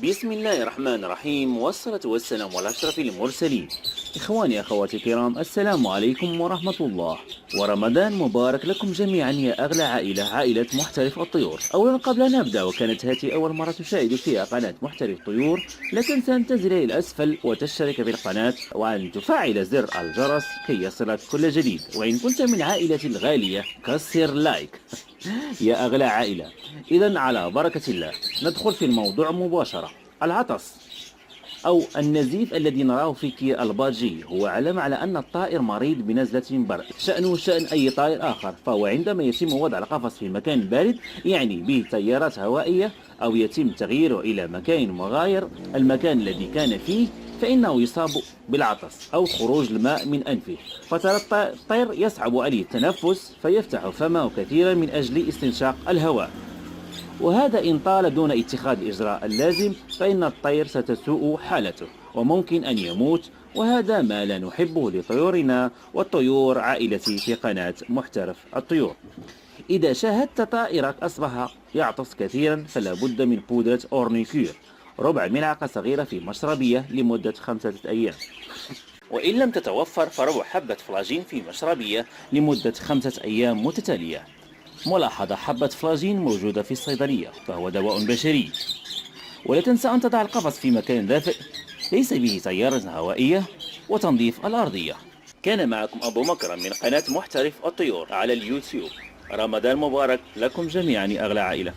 بسم الله الرحمن الرحيم، والصلاة والسلام على أشرف المرسلين. إخواني أخواتي الكرام، السلام عليكم ورحمة الله، ورمضان مبارك لكم جميعا يا أغلى عائلة محترف الطيور. أولا قبل أن نبدأ، وكانت هذه أول مرة تشاهد فيها قناة محترف الطيور، لا تنسى أن تنزل إلى الأسفل وتشترك في القناة وأن تفعل زر الجرس كي يصلك كل جديد. وإن كنت من عائلتي الغالية كسر لايك يا أغلى عائلة. إذا على بركة الله ندخل في الموضوع مباشرة. العطس أو النزيف الذي نراه في كير البادجي هو علامة على أن الطائر مريض بنزلة برد، شأنه شأن أي طائر آخر. فهو عندما يتم وضع القفص في مكان بارد يعني به تيارات هوائية، أو يتم تغييره إلى مكان مغاير المكان الذي كان فيه، فإنه يصاب بالعطس أو خروج الماء من أنفه. فترى الطير يصعب عليه التنفس فيفتح فمه كثيرا من أجل استنشاق الهواء، وهذا إن طال دون اتخاذ الإجراء اللازم فإن الطير ستسوء حالته وممكن أن يموت، وهذا ما لا نحبه لطيورنا وطيور عائلتي في قناة محترف الطيور. إذا شاهدت طائرك أصبح يعطس كثيرا فلا بد من بودرة أورنيكير، ربع ملعقة صغيرة في مشربية لمدة 5 أيام. وإن لم تتوفر فربع حبة فلاجين في مشربية لمدة 5 أيام متتالية. ملاحظة: حبة فلاجين موجودة في الصيدلية، فهو دواء بشري. ولا تنسى أن تضع القفص في مكان دافئ ليس به تيارة هوائية، وتنظيف الأرضية. كان معكم أبو مكرم من قناة محترف الطيور على اليوتيوب. رمضان مبارك لكم جميعا أغلى عائلة.